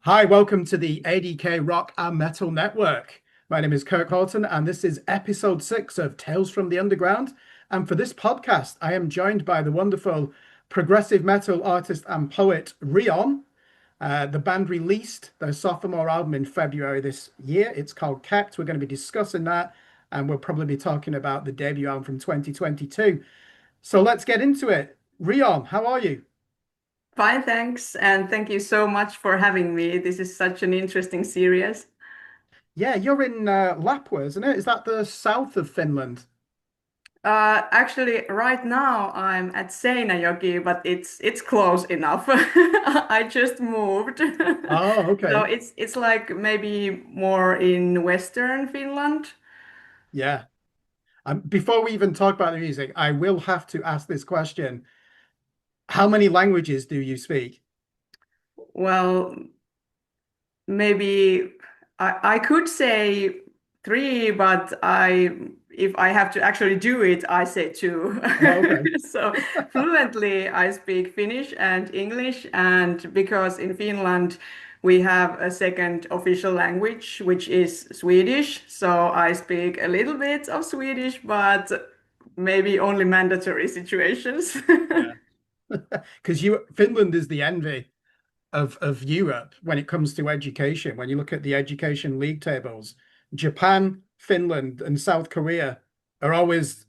Hi, welcome to the A.D.K Rock and Metal Network. My name is Kirk and this is episode 6 of Tales from the Underground. And for this podcast, I am joined by the wonderful progressive metal artist and poet Rioghan. The band released their sophomore album in February this year. It's called Kept. We're going to be discussing that, and we'll probably be talking about the debut album from 2022. So let's get into it. Rioghan, how are you? Fine, thanks. And thank you so much for having me. This is such an interesting series. Yeah, you're in Lapua, isn't it? Is that the south of Finland? Actually, right now I'm at Seinäjoki, but it's close enough. I just moved. Oh, So okay. it's like maybe more in Western Finland. Yeah. Before we even talk about the music, I will have to ask this question. How many languages do you speak? Well, maybe I could say three, but I if I have to actually do it, I say two. Oh, okay. So fluently, I speak Finnish and English, and because in Finland we have a second official language, which is Swedish, so I speak a little bit of Swedish, but maybe only mandatory situations. Yeah. Because Finland is the envy of Europe when it comes to education. When you look at the education league tables, Japan, Finland, and South Korea are always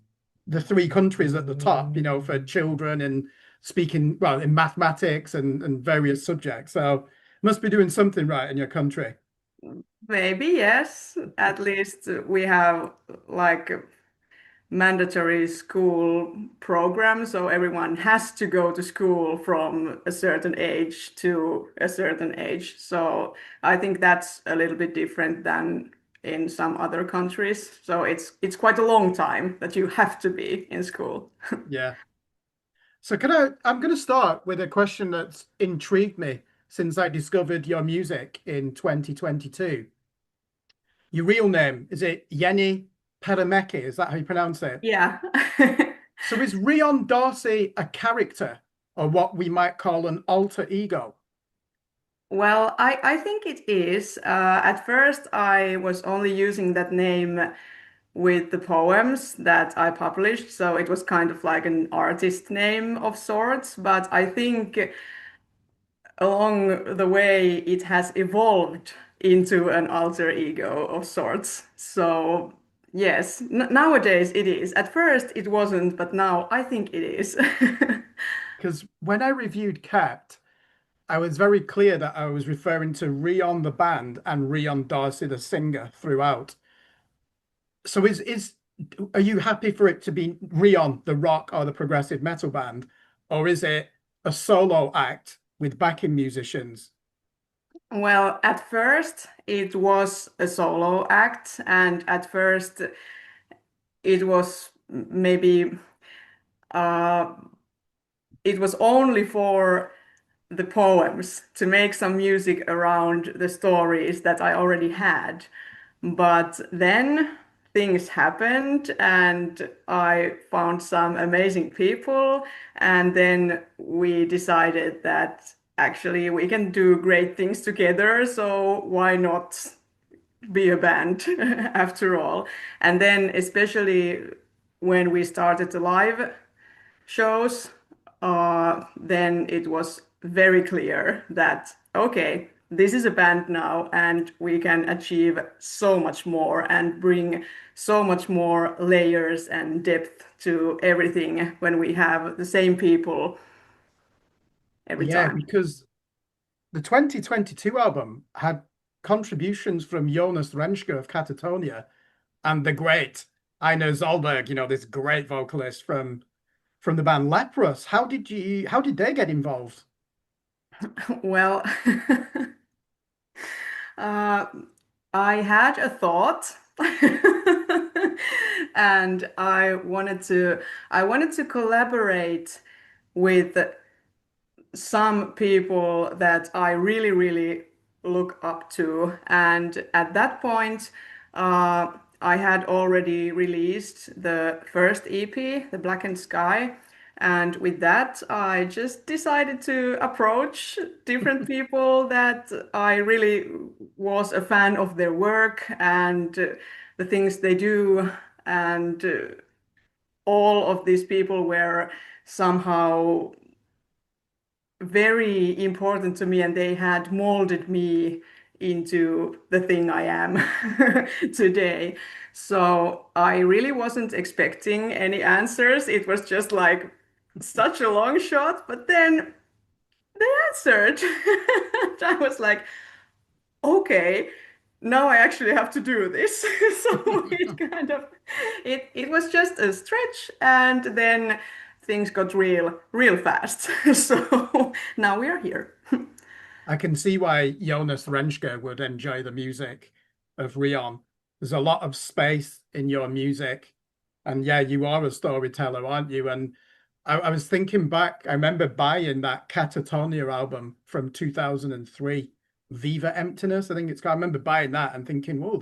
the three countries at the top, for children and speaking, well, in mathematics and various subjects. So must be doing something right in your country. Maybe yes. At least we have like mandatory school program, so everyone has to go to school from a certain age to a certain age. So I think that's a little bit different than in some other countries. So it's quite a long time that you have to be in school. Yeah. So I'm going to start with a question that's intrigued me since I discovered your music in 2022. Your real name, is it Yenny Perimeki? Is that how you pronounce it? Yeah. So is Rion Darcy a character or what we might call an alter ego? Well, I think it is. At first, I was only using that name with the poems that I published, so it was kind of like an artist name of sorts. But I think along the way, it has evolved into an alter ego of sorts. So, yes, n nowadays it is. At first, it wasn't, but now I think it is. Because when I reviewed Cat, I was very clear that I was referring to Rion the band and Rion Darcy the singer throughout. So is are you happy for it to be Rion the rock or the progressive metal band, or is it a solo act with backing musicians? Well, at first, it was a solo act, and at first, it was maybe uh, it was only for the poems to make some music around the stories that I already had. But then things happened and I found some amazing people. And then we decided that actually we can do great things together. So why not be a band after all? And then, especially when we started the live shows, then it was very clear that, okay, this is a band now, and we can achieve so much more and bring so much more layers and depth to everything when we have the same people every Yeah, time. because the 2022 album had contributions from Jonas Renschke of Catatonia and the great Einar Zolberg, this great vocalist from the band Leprous. How did they get involved? Well, uh, I had a thought. And I wanted to collaborate with some people that I really, really look up to. And at that point, I had already released the first EP, The Blackened Sky, And with that, I just decided to approach different people that I really was a fan of their work and the things they do. And all of these people were somehow very important to me, and they had molded me into the thing I am today. So I really wasn't expecting any answers. It was just like such a long shot, but then they answered. And I was like, okay, now I actually have to do this. So it was just a stretch, and then things got real fast. So now we are here. I can see why Jonas Renschke would enjoy the music of Rioghan. There's a lot of space in your music. And yeah, you are a storyteller, aren't you? And I was thinking back, I remember buying that Catatonia album from 2003, Viva Emptiness, I think it's called. I remember buying that and thinking, whoa,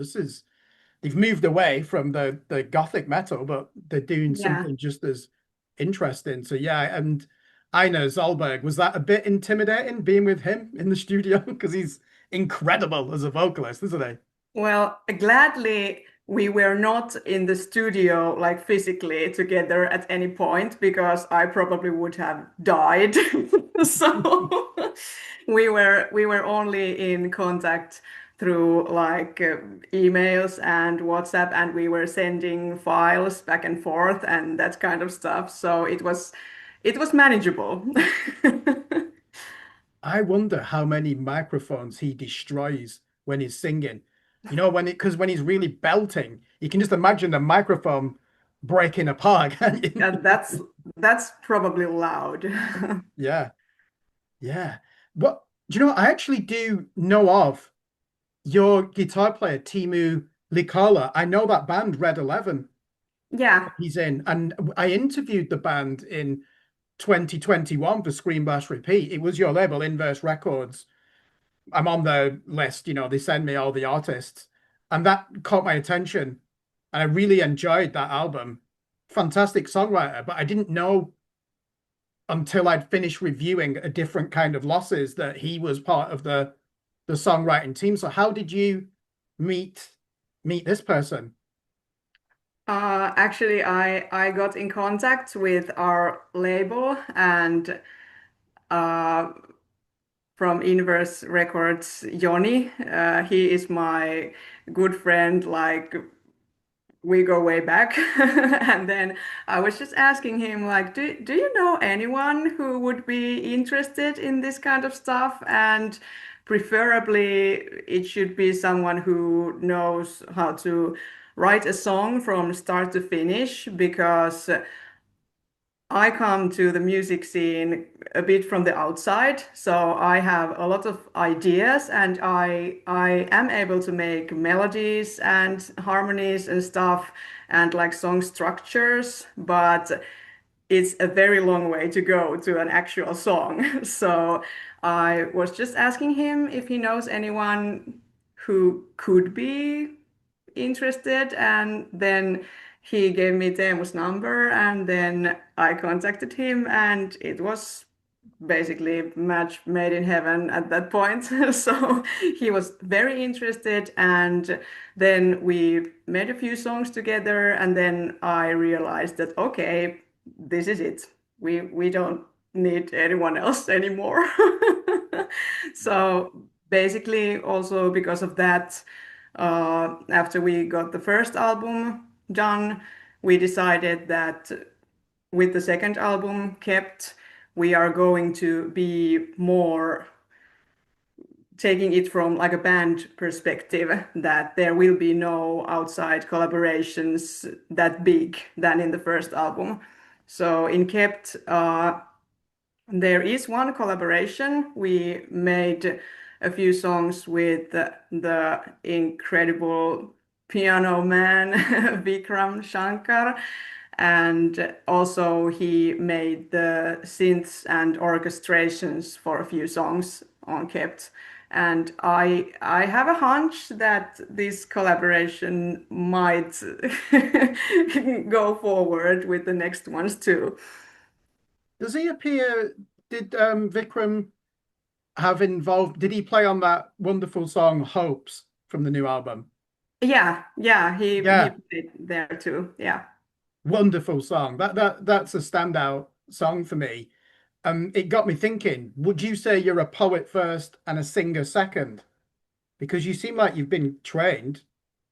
they've moved away from the gothic metal, but they're doing Yeah. something just as interesting. So yeah, and Einar Zolberg, was that a bit intimidating being with him in the studio? Because he's incredible as a vocalist, isn't he? Well, gladly we were not in the studio like physically together at any point because I probably would have died. So we were only in contact through like emails and WhatsApp, and we were sending files back and forth and that kind of stuff. So it was manageable. I wonder how many microphones he destroys when he's singing. You know, because when he's really belting, you can just imagine the microphone breaking apart, can't And you? that's probably loud. Yeah, yeah. What do you know? I actually do know of your guitar player, Timu Likala. I know that band, Red 11, Yeah. he's in. And I interviewed the band in 2021 for Scream Bash Repeat. It was your label, Inverse Records. I'm on the list, they send me all the artists. And that caught my attention. And I really enjoyed that album. Fantastic songwriter, but I didn't know until I'd finished reviewing A Different Kind of Losses that he was part of the songwriting team. So how did you meet meet this person? Actually, I got in contact with our label and uh, from Inverse Records, Joni. He is my good friend. Like we go way back. And then I was just asking him, like, do you know anyone who would be interested in this kind of stuff? And preferably, it should be someone who knows how to write a song from start to finish, because I come to the music scene a bit from the outside, so I have a lot of ideas, and I am able to make melodies and harmonies and stuff and like song structures, but it's a very long way to go to an actual song. So I was just asking him if he knows anyone who could be interested, and then he gave me Teemu's number, and then I contacted him, and it was basically match made in heaven at that point. So he was very interested, and then we made a few songs together, and then I realized that okay, this is it. We don't need anyone else anymore. So basically, also because of that, after we got the first album done, we decided that with the second album kept, we are going to be more taking it from like a band perspective, that there will be no outside collaborations that big than in the first album. So in kept, there is one collaboration. We made a few songs with the incredible piano man Vikram Shankar, and also he made the synths and orchestrations for a few songs on Kept. And I have a hunch that this collaboration might go forward with the next ones too. Does he appear? Did Vikram have involved? Did he play on that wonderful song "Hopes" from the new album? Yeah, yeah, he Yeah, played there too. Yeah. wonderful song. That's a standout song for me. It got me thinking. Would you say you're a poet first and a singer second? Because you seem like you've been trained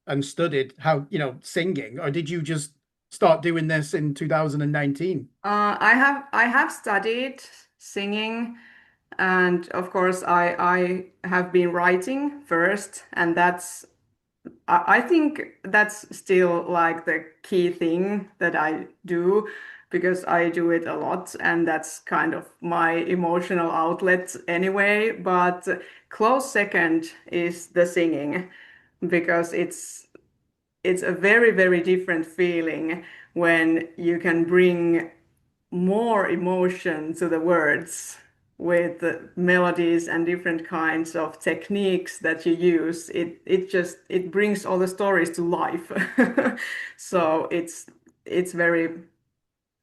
and studied how, singing, or did you just start doing this in 2019? I have studied singing, and of course I have been writing first, and I think that's still like the key thing that I do because I do it a lot, and that's kind of my emotional outlet anyway. But close second is the singing because it's a very, very different feeling when you can bring more emotion to the words with the melodies and different kinds of techniques that you use. It brings all the stories to life. So it's very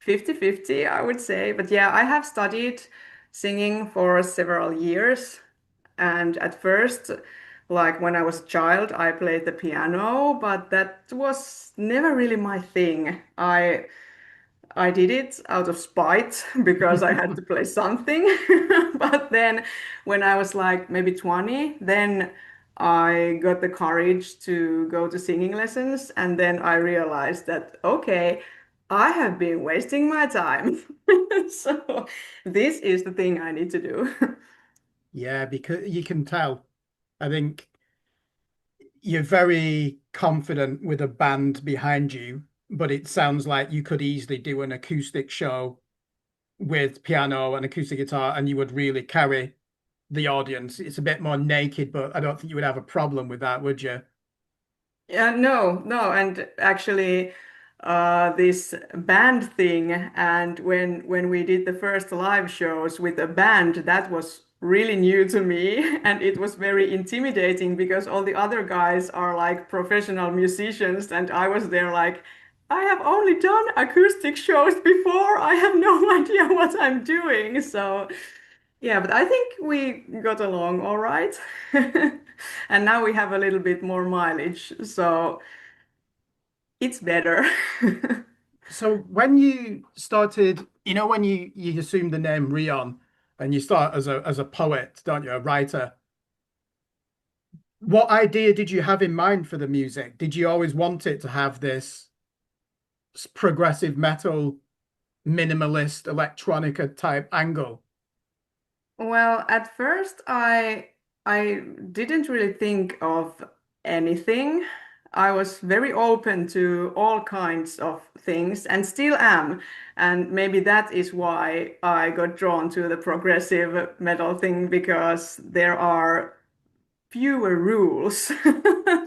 50-50, I would say. But yeah, I have studied singing for several years. And at first, like when I was a child, I played the piano, but that was never really my thing. I did it out of spite because I had to play something. But then when I was like maybe 20, then I got the courage to go to singing lessons. And then I realized that, okay, I have been wasting my time. So this is the thing I need to do. Yeah, because you can tell. I think you're very confident with a band behind you, but it sounds like you could easily do an acoustic show with piano and acoustic guitar, and you would really carry the audience. It's a bit more naked, but I don't think you would have a problem with that, would you? Yeah, no, no, and actually, this band thing, and when we did the first live shows with a band, that was really new to me, and it was very intimidating because all the other guys are like professional musicians, and I was there like, I have only done acoustic shows before. I have no idea what I'm doing. So, yeah, but I think we got along all right. And now we have a little bit more mileage, so it's better. So when you started, when you assume the name Rion and you start as a poet, don't you, a writer, what idea did you have in mind for the music? Did you always want it to have this progressive metal, minimalist, electronica type angle? Well, at first I didn't really think of anything. I was very open to all kinds of things and still am. And maybe that is why I got drawn to the progressive metal thing because there are fewer rules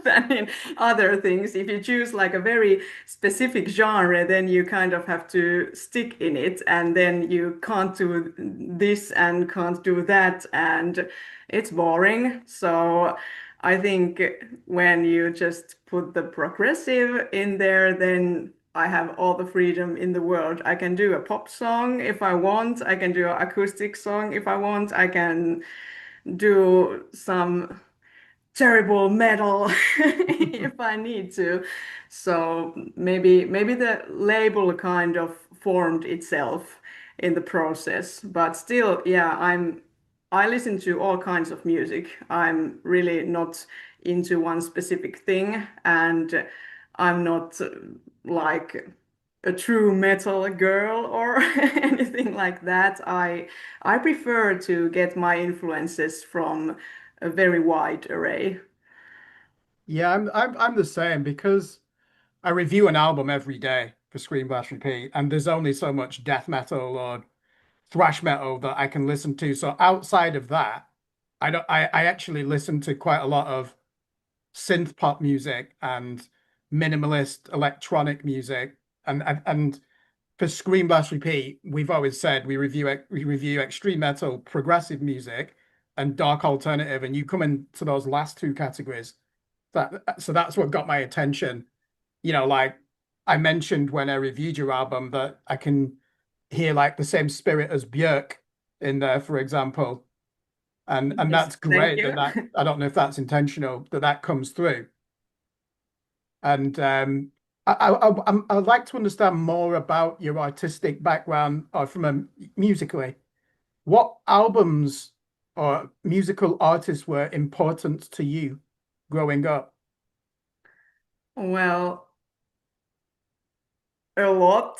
than in other things. If you choose like a very specific genre, then you kind of have to stick in it, and then you can't do this and can't do that, and it's boring. So I think when you just put the progressive in there, then I have all the freedom in the world. I can do a pop song if I want. I can do an acoustic song if I want. I can do some terrible metal if I need to. So maybe the label kind of formed itself in the process, but still, yeah, I listen to all kinds of music. I'm really not into one specific thing, and I'm not like a true metal girl or anything like that. I prefer to get my influences from a very wide array. Yeah, I'm the same because I review an album every day for Scream Blast Repeat, and there's only so much death metal or thrash metal that I can listen to. So outside of that, I don't I actually listen to quite a lot of synth pop music and minimalist electronic music. And for Scream Blast Repeat, we've always said we review extreme metal, progressive music, and dark alternative, and you come into those last two categories. So that's what got my attention. Like I mentioned when I reviewed your album that I can hear like the same spirit as Björk in there, for example. And Yes, that's thank great you. that I don't know if that's intentional that comes through. And I'd like to understand more about your artistic background or from a musically. What albums or musical artists were important to you growing up? Well, a lot.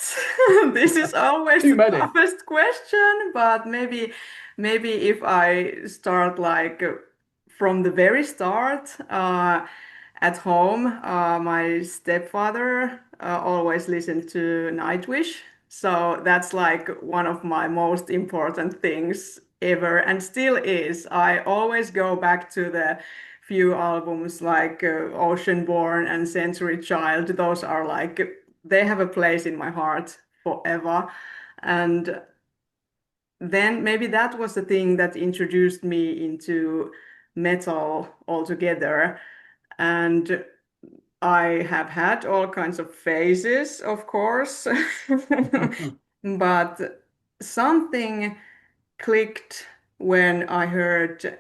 This is always Too the many. toughest question, but maybe if I start like from the very start, at home, my stepfather always listened to Nightwish. So that's like one of my most important things ever and still is. I always go back to the few albums like Oceanborn and Century Child. Those are like, they have a place in my heart forever. And then maybe that was the thing that introduced me into metal altogether. And I have had all kinds of phases, of course, but something clicked when I heard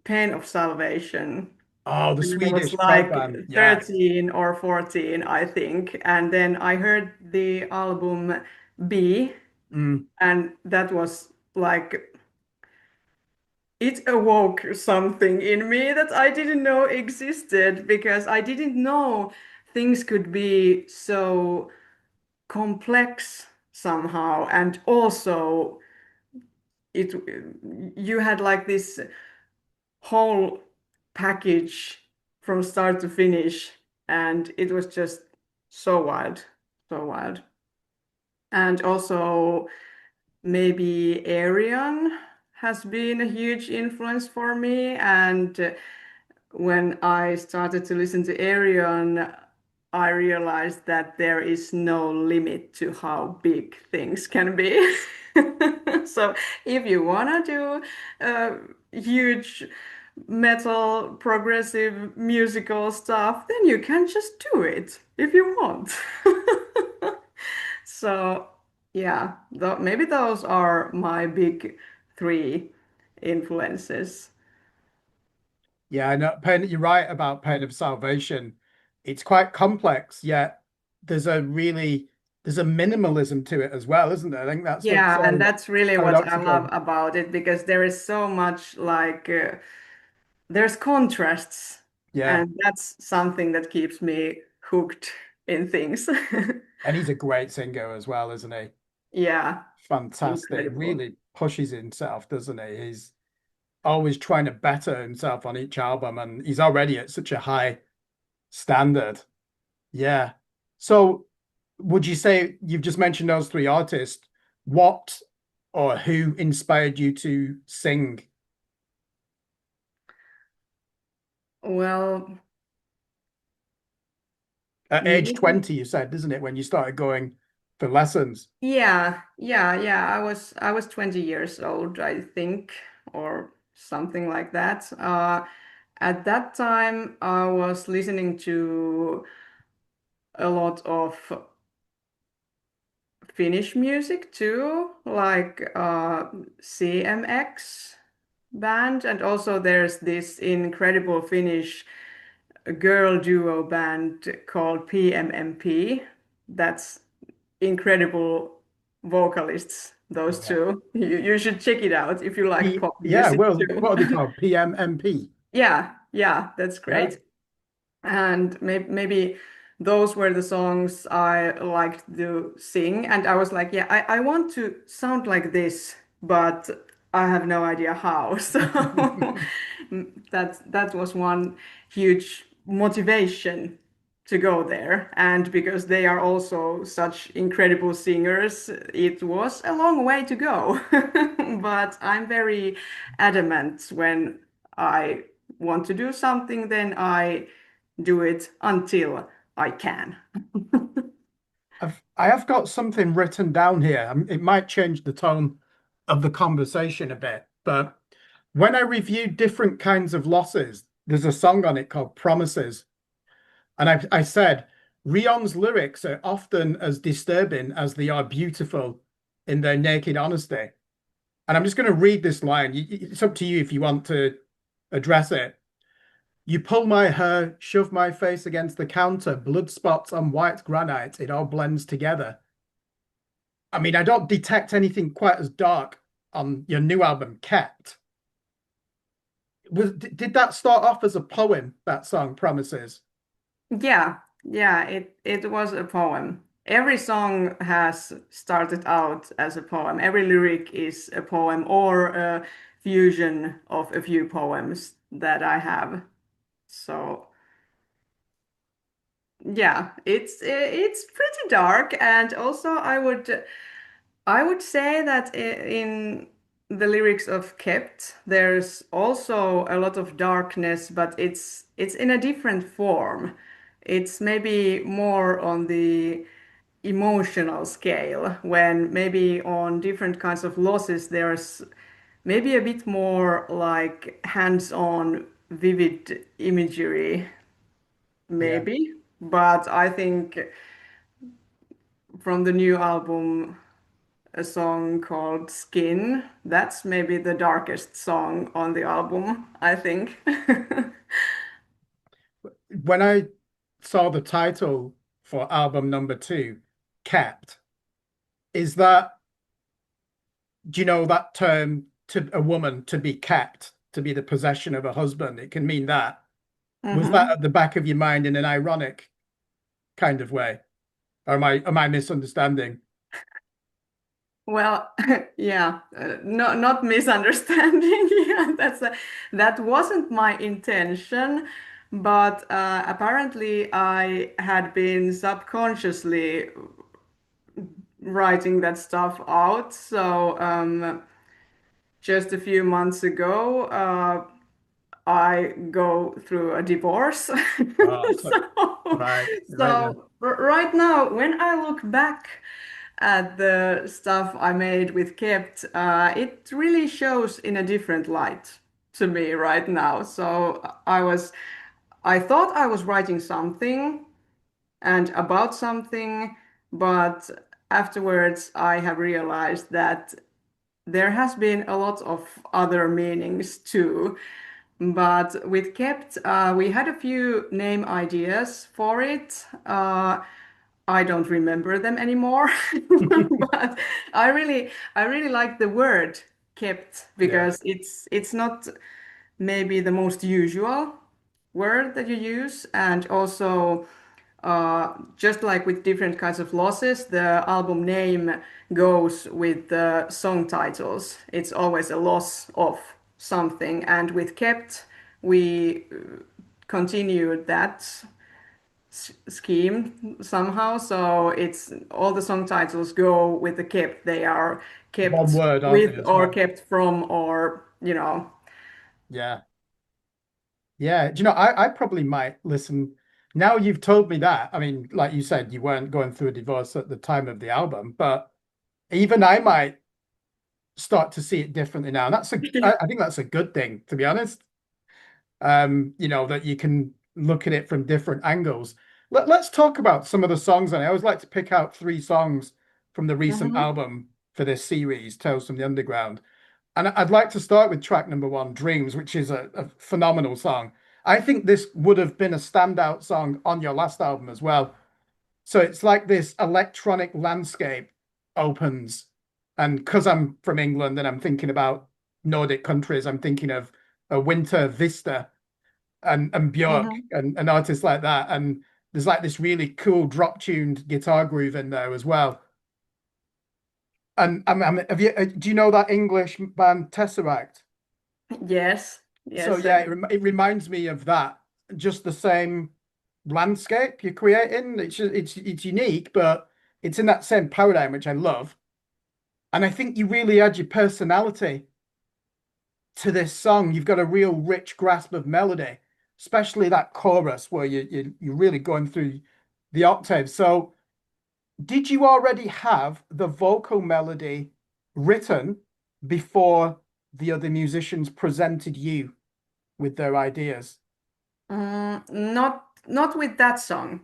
Pain of Salvation. Oh, the When I was Swedish folk like band. Yes. 13 or 14, I think. And then I heard the album B, Mm. and that was like it awoke something in me that I didn't know existed because I didn't know things could be so complex somehow. And also, it you had like this whole package from start to finish, and it was just so wild, so wild. And also, maybe Arian has been a huge influence for me. And when I started to listen to Arian, I realized that there is no limit to how big things can be. So if you want to do huge metal, progressive musical stuff, then you can just do it if you want. So yeah, maybe those are my big three influences. Yeah, I know. Pain, you're right about Pain of Salvation. It's quite complex, yet there's a really there's a minimalism to it as well, isn't there? I think that's what's Yeah, and so that's really what I love paradoxical. about it because there is so much like there's contrasts, Yeah. and that's something that keeps me hooked in things. And he's a great singer as well, isn't he? Yeah, Fantastic. incredible. Really pushes himself, doesn't he? He's always trying to better himself on each album, and he's already at such a high standard. Yeah. So would you say you've just mentioned those three artists? What or who inspired you to sing? Well, At age maybe 20, you said, isn't it, when you started going for lessons? yeah. I was 20 years old, I think, or something like that. At that time, I was listening to a lot of Finnish music too, like CMX band, and also there's this incredible Finnish girl duo band called PMMP. That's incredible vocalists, those Yeah. two. You should check it out if you like pop Yeah, music well, too. what are they called? PMMP. Yeah, that's Yeah. great. And maybe those were the songs I liked to sing. And I was like, yeah, I want to sound like this, but I have no idea how. So that was one huge motivation to go there. And because they are also such incredible singers, it was a long way to go. But I'm very adamant when I want to do something, then I do it until I can. I have got something written down here. It might change the tone of the conversation a bit, but when I review different kinds of losses, there's a song on it called Promises. And I said, Rioghan's lyrics are often as disturbing as they are beautiful. in their naked honesty. And I'm just going to read this line. It's up to you if you want to address it. You pull my hair, shove my face against the counter, blood spots on white granite, it all blends together. I mean, I don't detect anything quite as dark on your new album, Kept. Did that start off as a poem, that song, Promises? Yeah, yeah, it was a poem. Every song has started out as a poem. Every lyric is a poem or a fusion of a few poems that I have. So yeah, it's pretty dark, and also I would say that in the lyrics of Kept, there's also a lot of darkness, but it's in a different form. It's maybe more on the emotional scale, when maybe on different kinds of losses, there's maybe a bit more like hands-on, vivid imagery, Yeah. maybe. But I think from the new album, a song called Skin. That's maybe the darkest song on the album, I think. When I saw the title for album number two, Kept, is that, do you know that term to a woman to be kept, to be the possession of a husband? It can mean that. Was that hmm at the back of your mind in an ironic kind of way? Or am I misunderstanding? Well, yeah, not misunderstanding. Yeah, that wasn't my intention, but apparently I had been subconsciously writing that stuff out. So just a few months ago, I go through a divorce. Oh, so, So, right then. right now, when I look back at the stuff I made with Kept, it really shows in a different light to me right now. So I thought I was writing something and about something, but afterwards I have realized that there has been a lot of other meanings too. But with Kept, we had a few name ideas for it. I don't remember them anymore, but I really like the word kept Yeah. because it's not maybe the most usual word that you use, and also just like with different kinds of losses, the album name goes with the song titles. It's always a loss of something, and with kept, we continued that scheme somehow. So it's all the song titles go with the kept. They are One kept word, aren't they, with as or well? kept from or. Yeah. Yeah. Do you know, I probably might listen. Now you've told me that. I mean, like you said, you weren't going through a divorce at the time of the album, but even I might start to see it differently now. And I think that's a good thing, to be honest. That you can look at it from different angles. Let's talk about some of the songs. And I always like to pick out three songs from the recent Mhm. album for this series, Tales from the Underground. And I'd like to start with track number one, Dreams, which is a phenomenal song. I think this would have been a standout song on your last album as well. So it's like this electronic landscape opens. And because I'm from England and I'm thinking about Nordic countries, I'm thinking of a winter vista and Björk Mhm. and artists like that. And there's like this really cool drop tuned guitar groove in there as well. And have you do you know that English band Tesseract? Yes, So yes. yeah, it reminds me of that. Just the same landscape you're creating. It's unique, but it's in that same paradigm, which I love. And I think you really add your personality to this song. You've got a real rich grasp of melody, especially that chorus where you're really going through the octaves. So did you already have the vocal melody written before the other musicians presented you with their ideas? Not with that song.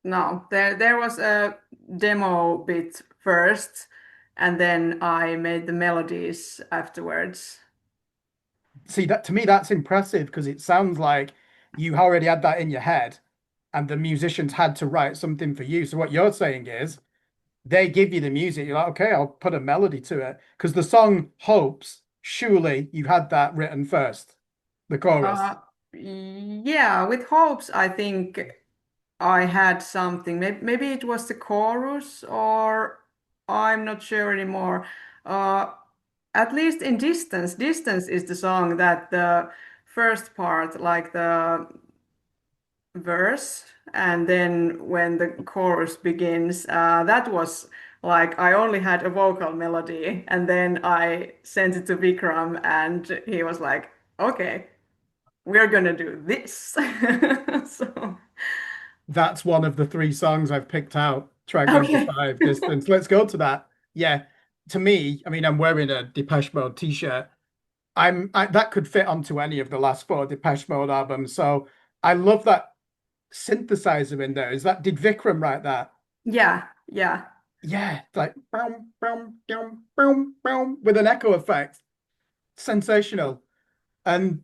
No, there was a demo bit first, and then I made the melodies afterwards. See, that to me, that's impressive because it sounds like you already had that in your head and the musicians had to write something for you. So what you're saying is they give you the music. You're like, okay, I'll put a melody to it. Because the song Hopes, surely you had that written first, the chorus. Uh, yeah, with hopes, I think I had something. Maybe it was the chorus, or I'm not sure anymore. Uh, at least in Distance, Distance is the song that the first part, like the verse, and then when the chorus begins, that was like I only had a vocal melody, and then I sent it to Vikram, and he was like, "Okay, we're gonna do this." So, That's one of the three songs I've picked out. Track number okay. five, Distance. Let's go to that. Yeah. To me, I mean, I'm wearing a Depeche Mode t-shirt. That could fit onto any of the last four Depeche Mode albums. So I love that synthesizer in there. Is that did Vikram write that? Yeah, yeah. Yeah, it's like boom, boom, boom, boom, boom with an echo effect. Sensational. And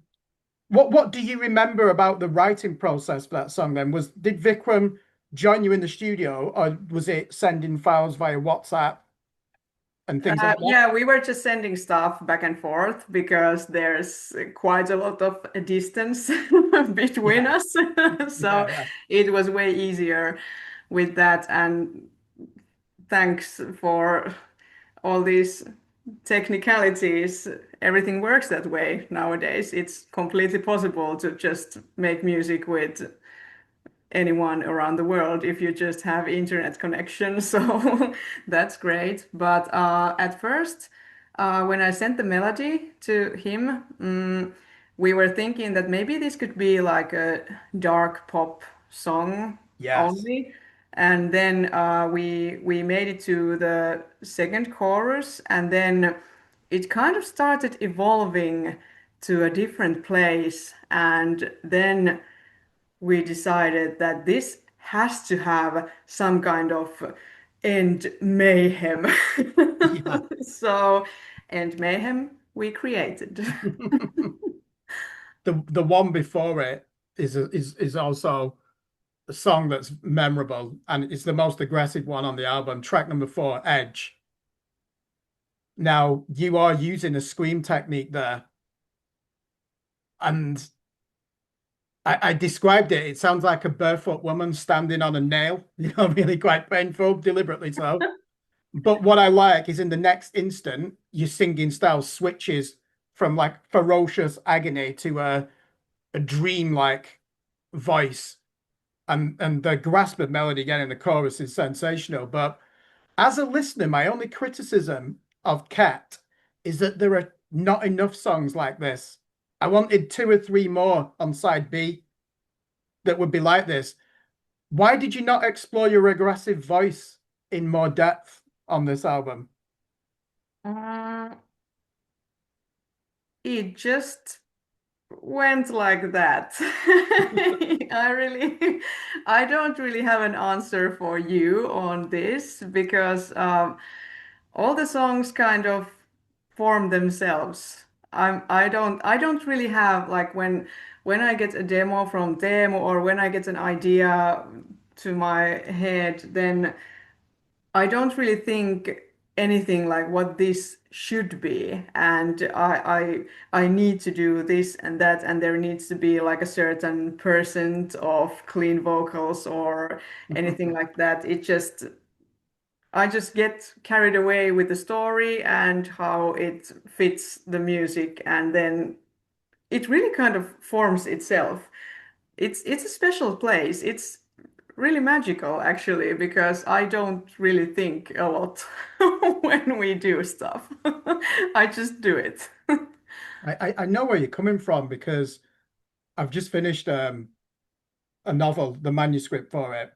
what do you remember about the writing process for that song then? Did Vikram join you in the studio or was it sending files via WhatsApp and things like that? Yeah, we were just sending stuff back and forth because there's quite a lot of distance between Yeah, us. So yeah, it was way easier with that. And thanks for all these technicalities. Everything works that way nowadays. It's completely possible to just make music with anyone around the world if you just have internet connection. So that's great. But at first, when I sent the melody to him, we were thinking that maybe this could be like a dark pop song yes. only. And then we made it to the second chorus, and then it kind of started evolving to a different place. And then we decided that this has to have some kind of end mayhem. Yeah. So, end mayhem we created. The one before it is also a song that's memorable and it's the most aggressive one on the album. Track number four, Edge. Now you are using a scream technique there, and I described it. It sounds like a barefoot woman standing on a nail. Really quite painful, deliberately so. But what I like is in the next instant, your singing style switches from like ferocious agony to a dream-like voice, and the grasp of melody again in the chorus is sensational. But as a listener, my only criticism of Cat is that there are not enough songs like this. I wanted two or three more on side B that would be like this. Why did you not explore your aggressive voice in more depth on this album? Uh, it just went like that. I don't really have an answer for you on this because all the songs kind of form themselves. I don't really have like when I get a demo from them or when I get an idea to my head, then I don't really think anything like what this should be, and I need to do this and that, and there needs to be like a certain percent of clean vocals or anything like that. It just I just get carried away with the story and how it fits the music, and then it really kind of forms itself. It's a special place. It's really magical actually because I don't really think a lot when we do stuff. I just do it. I know where you're coming from because I've just finished a novel, the manuscript for it.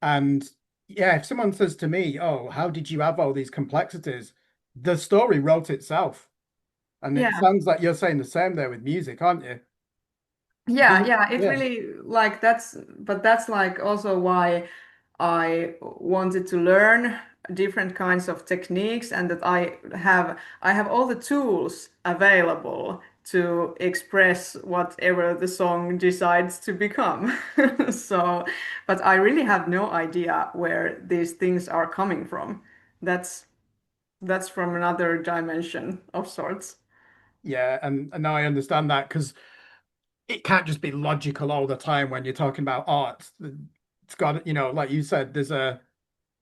And yeah, if someone says to me, "Oh, how did you have all these complexities?" The story wrote itself. And it Yeah. sounds like you're saying the same there with music, aren't you? Yeah, yeah, it Yeah. really like that's but that's like also why I wanted to learn different kinds of techniques and that I have all the tools available to express whatever the song decides to become. So, but I really have no idea where these things are coming from. That's that's from another dimension of sorts. Yeah, and now I understand that because it can't just be logical all the time when you're talking about art. It's got, like you said, there's a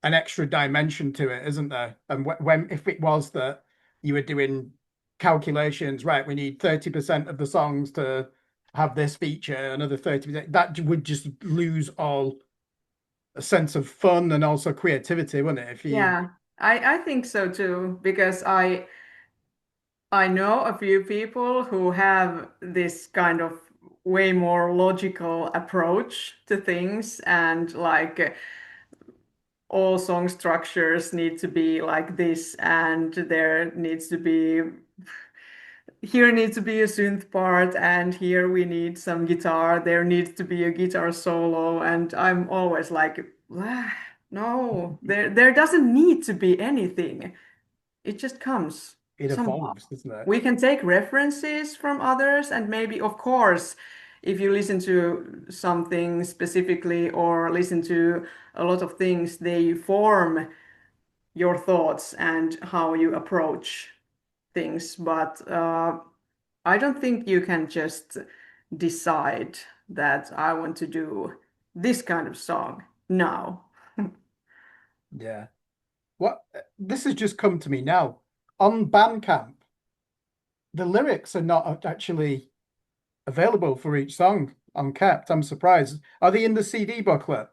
an extra dimension to it, isn't there? And when if it was that you were doing calculations, right, we need 30% of the songs to have this feature, another 30%, that would just lose all a sense of fun and also creativity, wouldn't it? If you Yeah, I think so too, because I know a few people who have this kind of way more logical approach to things and like all song structures need to be like this and there needs to be here needs to be a synth part and here we need some guitar, there needs to be a guitar solo and I'm always like, "Ah, no, there doesn't need to be anything. It just comes it somehow. evolves, doesn't it? We can take references from others, and maybe, of course, if you listen to something specifically or listen to a lot of things, they form your thoughts and how you approach things. But I don't think you can just decide that I want to do this kind of song now. Yeah. What this has just come to me now. On Bandcamp, the lyrics are not actually available for each song unkept. I'm surprised. Are they in the CD booklet?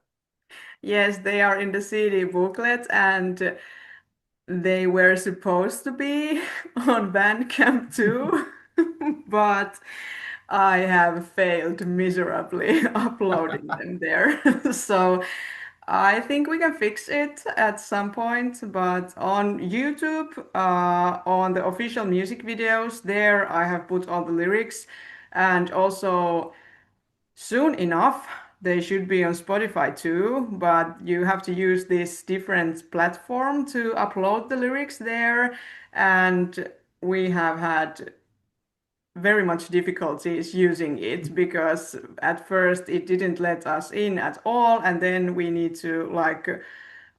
Yes, they are in the CD booklet, and they were supposed to be on Bandcamp too, but I have failed miserably uploading them there. So I think we can fix it at some point, but on YouTube, on the official music videos, there I have put all the lyrics, and also soon enough, they should be on Spotify too, but you have to use this different platform to upload the lyrics there. And we have had very much difficulties using it because at first it didn't let us in at all, and then we need to like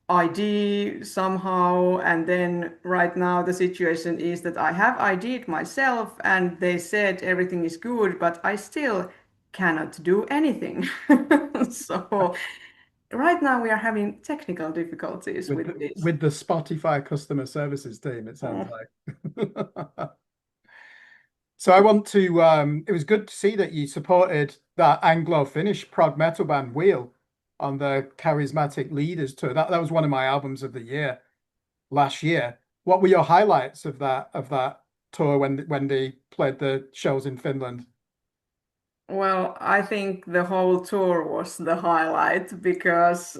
ID somehow. And then right now the situation is that I have ID'd myself and they said everything is good, but I still cannot do anything. So right now we are having technical difficulties with with this. with the Spotify customer services team, it sounds Oh. like. So I want to it was good to see that you supported that Anglo-Finnish prog metal band Wheel on the Charismatic Leaders tour. That was one of my albums of the year last year. What were your highlights of that tour when they played the shows in Finland? Well, I think the whole tour was the highlight because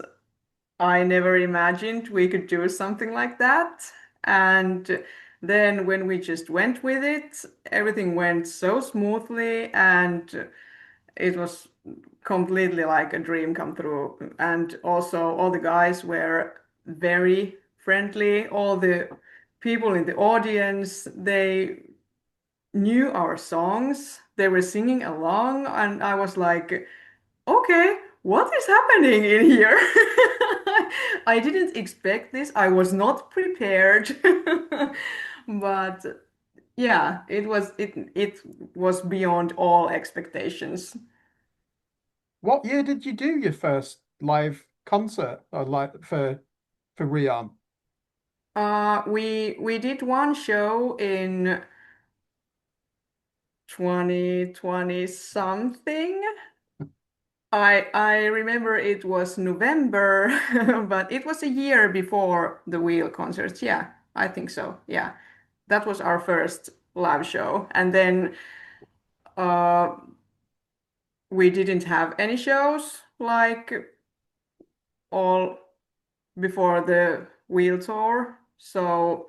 I never imagined we could do something like that. And then when we just went with it, everything went so smoothly and it was completely like a dream come true. And also, all the guys were very friendly. All the people in the audience, they knew our songs, they were singing along, and I was like, okay, what is happening in here? I didn't expect this. I was not prepared. But yeah, it was beyond all expectations. What year did you do your first live concert or like for Rioghan? We did one show in 2020 something. I remember it was November, but it was a year before the Wheel concerts. Yeah, I think so. Yeah, that was our first live show, and then uh, we didn't have any shows like all before the Wheel tour, so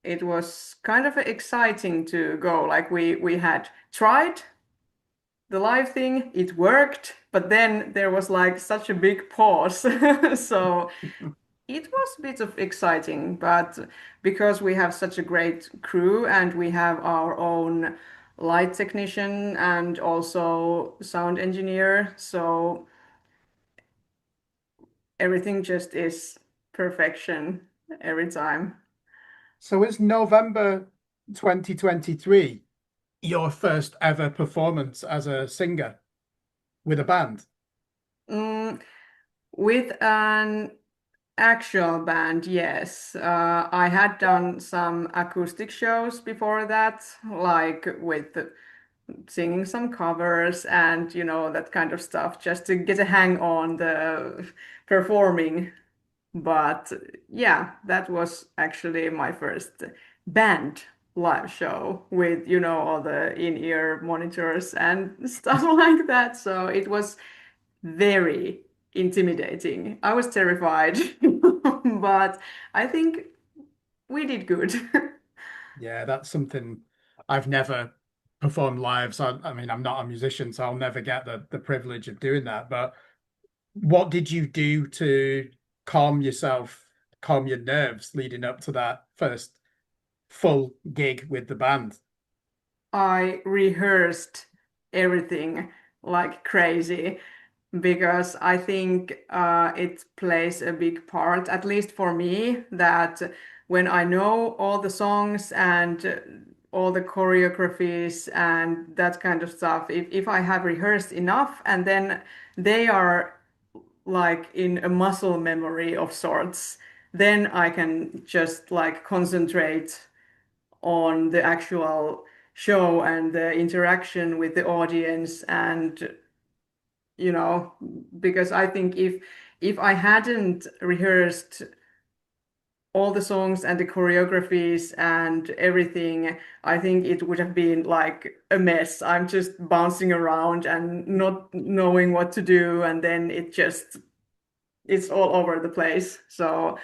it was kind of exciting to go. Like we had tried the live thing, it worked, but then there was like such a big pause. So it was a bit of exciting, but because we have such a great crew and we have our own light technician and also sound engineer, so everything just is perfection every time. So is November 2023 your first ever performance as a singer with a band? Mm, with an actual band, yes. I had done some acoustic shows before that, like with singing some covers and that kind of stuff, just to get a hang on the performing. But yeah, that was actually my first band live show with all the in-ear monitors and stuff like that. So it was very intimidating. I was terrified, but I think we did good. Yeah, that's something I've never performed live. So I mean, I'm not a musician, so I'll never get the privilege of doing that. But what did you do to calm yourself, calm your nerves leading up to that first full gig with the band? I rehearsed everything like crazy because I think it plays a big part, at least for me, that when I know all the songs and all the choreographies and that kind of stuff, if I have rehearsed enough and then they are like in a muscle memory of sorts, then I can just like concentrate on the actual show and the interaction with the audience and you know because I think if I hadn't rehearsed all the songs and the choreographies and everything, I think it would have been like a mess. I'm just bouncing around and not knowing what to do, and then it's all over the place. So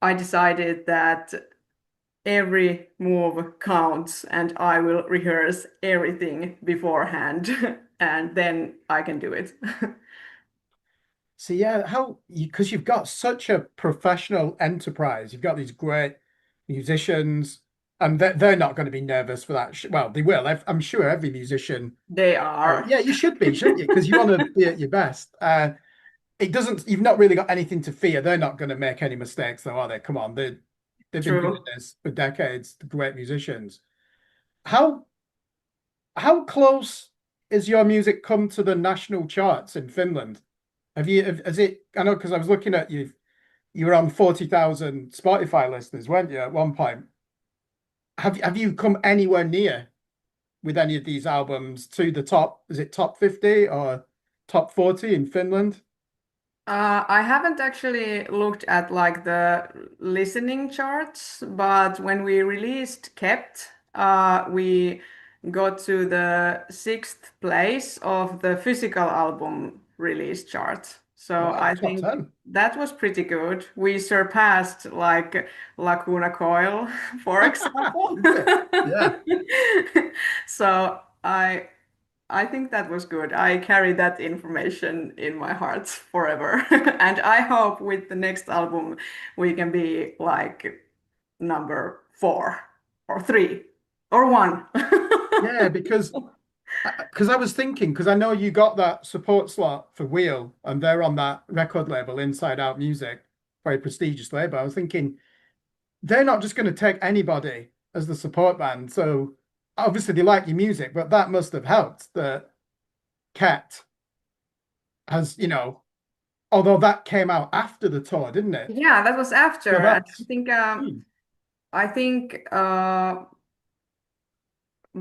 I decided that every move counts and I will rehearse everything beforehand and then I can do it. So yeah, how because you've got such a professional enterprise, you've got these great musicians, and they're not going to be nervous for that. Well, they will. I'm sure every musician. They are. Yeah, you should be, shouldn't you? Because you want to be at your best. It doesn't. You've not really got anything to fear. They're not going to make any mistakes, though, are they? Come on, they've been doing True. this for decades. The great musicians. How how close is your music come to the national charts in Finland? Has it? I know because I was looking at you. You were on 40,000 Spotify listeners, weren't you, at one point? Have you come anywhere near with any of these albums to the top? Is it top 50 or top 40 in Finland? I haven't actually looked at like the listening charts, but when we released Kept, we got to the sixth place of the physical album release chart. So Wow, I top think 10. that was pretty good. We surpassed like Lacuna Coil, for example. Yeah. So I think that was good. I carry that information in my heart forever. And I hope with the next album we can be like number four or three or one. Yeah, because I was thinking, because I know you got that support slot for Wheel, and they're on that record label, Inside Out Music, very prestigious label. I was thinking they're not just going to take anybody as the support band. So obviously they like your music, but that must have helped that Cat has, although that came out after the tour, didn't it? Yeah, that was So after. And that's I think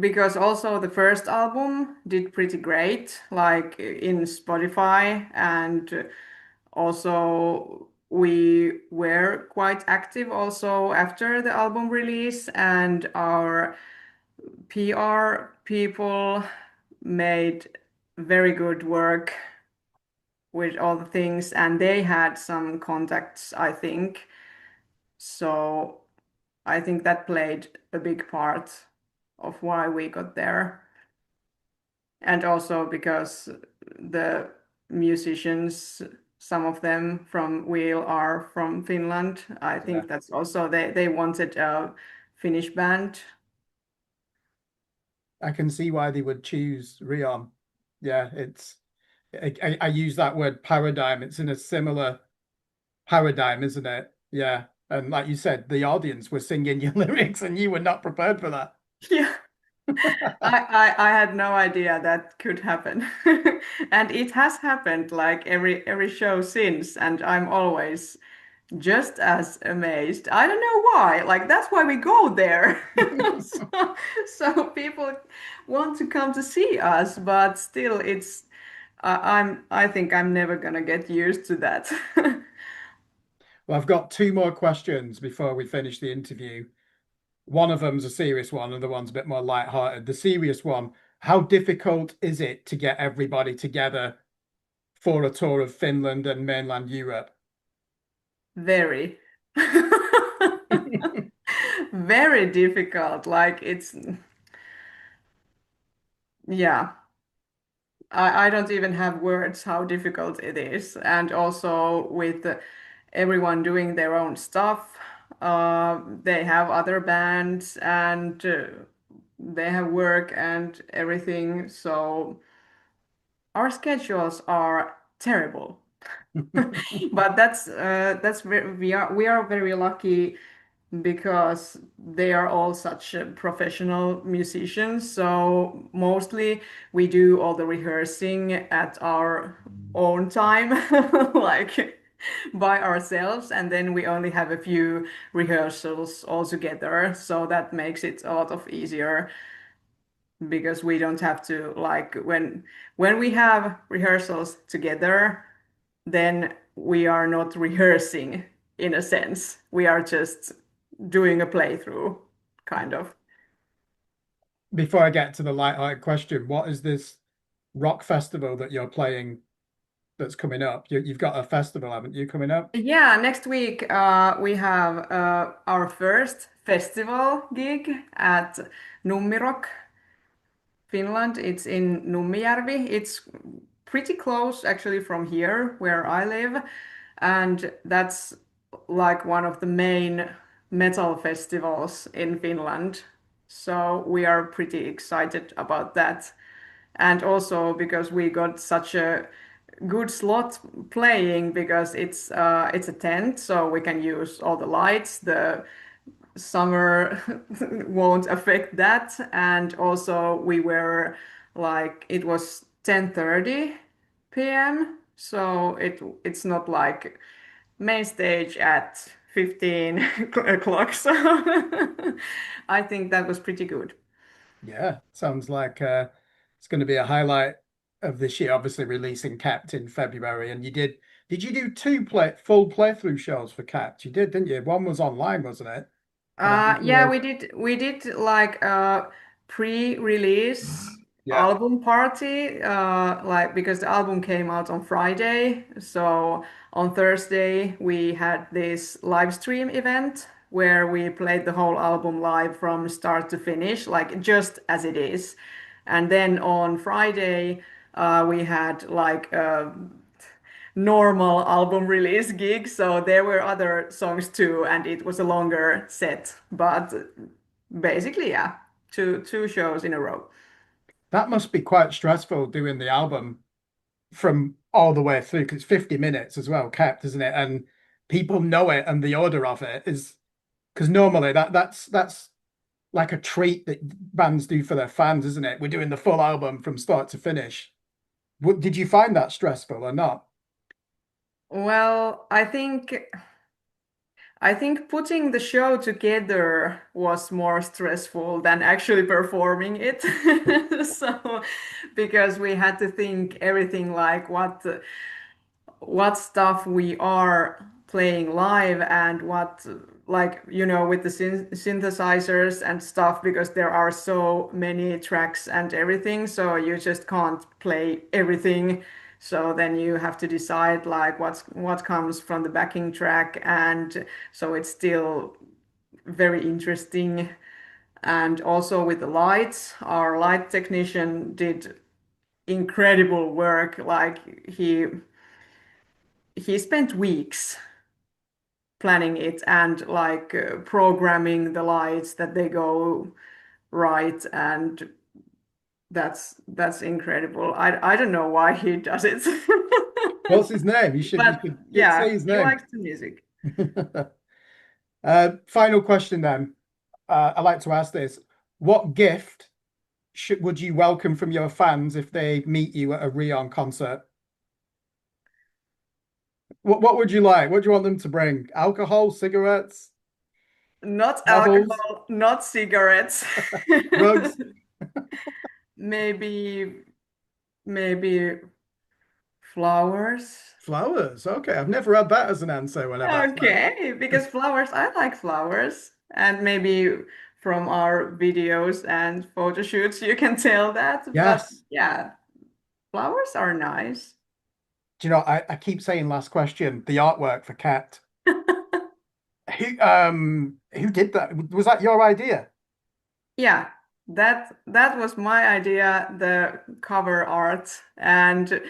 because also the first album did pretty great, like in Spotify, and also we were quite active also after the album release, and our PR people made very good work with all the things, and they had some contacts, I think. So I think that played a big part of why we got there. And also because the musicians some of them from Wheel are from Finland. I Yeah, think that's also they wanted a Finnish band. I can see why they would choose Rion. Yeah, I use that word paradigm. It's in a similar paradigm, isn't it? Yeah. And like you said, the audience were singing your lyrics and you were not prepared for that. Yeah. I had no idea that could happen. And it has happened like every show since, and I'm always just as amazed. I don't know why. Like that's why we go there. So people want to come to see us, but still it's I think I'm never gonna get used to that. Well, I've got two more questions before we finish the interview. One of them's a serious one, and the one's a bit more light-hearted. The serious one, how difficult is it to get everybody together for a tour of Finland and mainland Europe? Very. Very difficult. Like it's yeah. I don't even have words how difficult it is. And also with everyone doing their own stuff, they have other bands and they have work and everything. So our schedules are terrible. But we are very lucky because they are all such professional musicians. So mostly we do all the rehearsing at our own time, like by ourselves, and then we only have a few rehearsals all together. So that makes it a lot of easier because we don't have to like when we have rehearsals together, then we are not rehearsing in a sense. We are just doing a playthrough, kind of. Before I get to the light-hearted question, what is this rock festival that you're playing that's coming up? You've got a festival, haven't you, coming up? Yeah, next week we have our first festival gig at Nummirock, Finland. It's in Nummijärvi. It's pretty close actually from here where I live. And that's like one of the main metal festivals in Finland. So we are pretty excited about that. And also because we got such a good slot playing because it's a tent, so we can use all the lights. The summer won't affect that. And also we were like it was 10:30 p.m. So it's not like main stage at 15 o'clock. So I think that was pretty good. Yeah, sounds like it's going to be a highlight of this year. Obviously, releasing Capped in February, and did you do two full playthrough shows for Capped? You did, didn't you? One was online, wasn't it? And I think you Yeah, were, we did like a pre-release yeah. album party, like because the album came out on Friday. So on Thursday we had this live stream event where we played the whole album live from start to finish, like just as it is. And then on Friday we had like normal album release gig, so there were other songs too, and it was a longer set. But basically, yeah, two shows in a row. That must be quite stressful doing the album from all the way through because it's 50 minutes as well, Capped, isn't it? And people know it, and the order of it is because normally that's like a treat that bands do for their fans, isn't it? We're doing the full album from start to finish. Did you find that stressful or not? Well, I think putting the show together was more stressful than actually performing it. So, because we had to think everything like what stuff we are playing live and what like with the synthesizers and stuff because there are so many tracks and everything, so you just can't play everything. So then you have to decide like what comes from the backing track, and so it's still very interesting. And also with the lights, our light technician did incredible work. Like he spent weeks planning it and like programming the lights that they go right, and that's incredible. I don't know why he does it. What's his name? You But should say yeah, his he name. likes the music. Final question then. I like to ask this. What gift would you welcome from your fans if they meet you at a Rioghan concert? What would you like? What do you want them to bring? Alcohol, cigarettes, Not novels, alcohol, not cigarettes. drugs, Maybe maybe flowers. flowers? Okay, I've never had that as an answer when I've asked that. Okay, because flowers, I like flowers. And maybe from our videos and photo shoots, you can tell that. But Yes. yeah, flowers are nice. Do you know, I keep saying last question, the artwork for Cat. Who did that? Was that your idea? Yeah, that was my idea, the cover art, and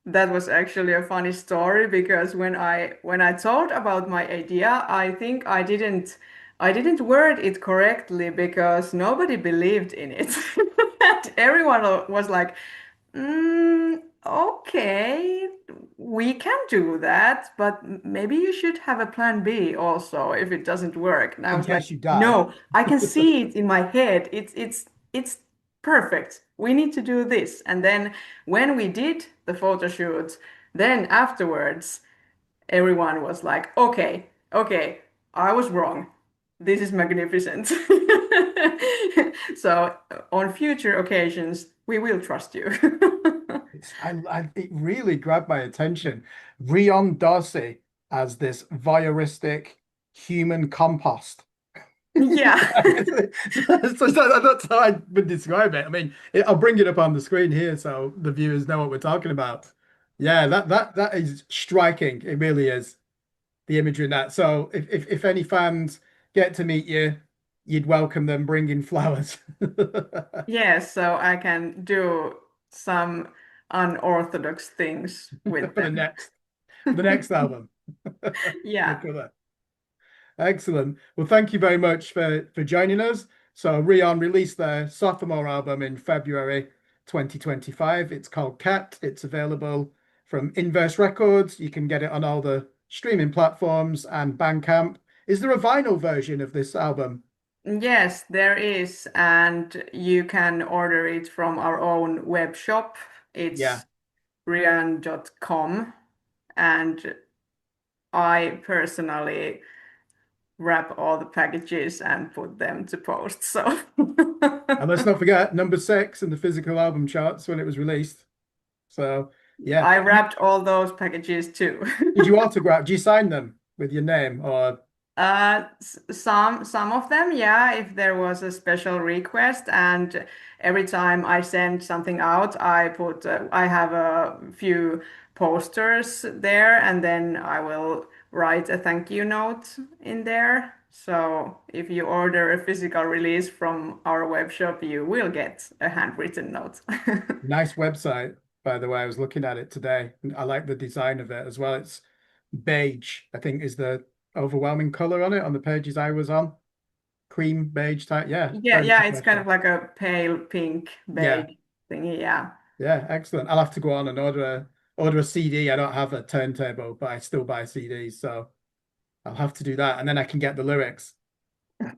that was actually a funny story because when I told about my idea, I think I didn't word it correctly because nobody believed in it. And everyone was like, okay, we can do that, but maybe you should have a plan B also if it doesn't work. And I In was like, case you die. no, I can see it in my head. It's perfect. We need to do this. And then when we did the photo shoot, then afterwards, everyone was like, okay, okay, I was wrong. This is magnificent. So on future occasions, we will trust you. It really grabbed my attention. Rion Darcy as this voyeuristic human compost. Yeah. That's how I would describe it. I mean, I'll bring it up on the screen here so the viewers know what we're talking about. Yeah, that is striking. It really is the imagery in that. So if any fans get to meet you, you'd welcome them bringing flowers for Yes, so I can do some unorthodox things with the them. next album. The Yeah. cover. Excellent. Well, thank you very much for joining us. So Rion released their sophomore album in February 2025. It's called Cat. It's available from Inverse Records. You can get it on all the streaming platforms and Bandcamp. Is there a vinyl version of this album? Yes, there is, and you can order it from our own web shop. Yeah. It's rian.com, and I personally wrap all the packages and put them to post. So And let's not forget number 6 in the physical album charts when it was released. So yeah. I wrapped all those packages too. Did you autograph? Do you sign them with your name or Some of them, yeah, if there was a special request, and every time I send something out, I have a few posters there, and then I will write a thank you note in there. So if you order a physical release from our web shop, you will get a handwritten note. nice website, by the way. I was looking at it today. I like the design of it as well. It's beige, I think, is the overwhelming color on it on the pages I was on. Cream beige type. Yeah, Yeah, very yeah, it's kind of professional. like a pale pink Yeah, beige thingy, yeah. yeah, excellent. I'll have to go on and order a CD. I don't have a turntable, but I still buy CDs, so I'll have to do that, and then I can get the lyrics.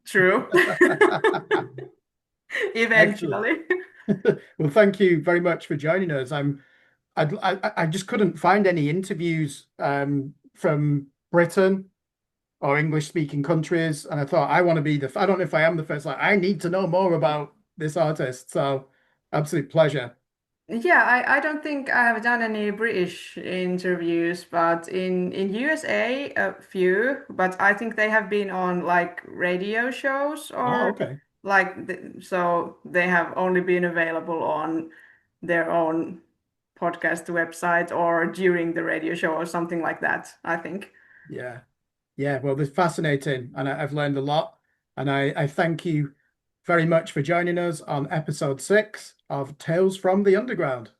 True. Excellent. Eventually. Well, thank you very much for joining us. I just couldn't find any interviews from Britain or English speaking countries. And I thought I want to be I don't know if I am the first, like I need to know more about this artist. So absolute pleasure. Yeah, I don't think I have done any British interviews, but in USA a few, but I think they have been on like radio shows Oh, or okay. like so they have only been available on their own podcast website or during the radio show or something like that, I think. Yeah. Yeah. Well, this is fascinating. And I've learned a lot. And I thank you very much for joining us on episode 6 of Tales from the Underground.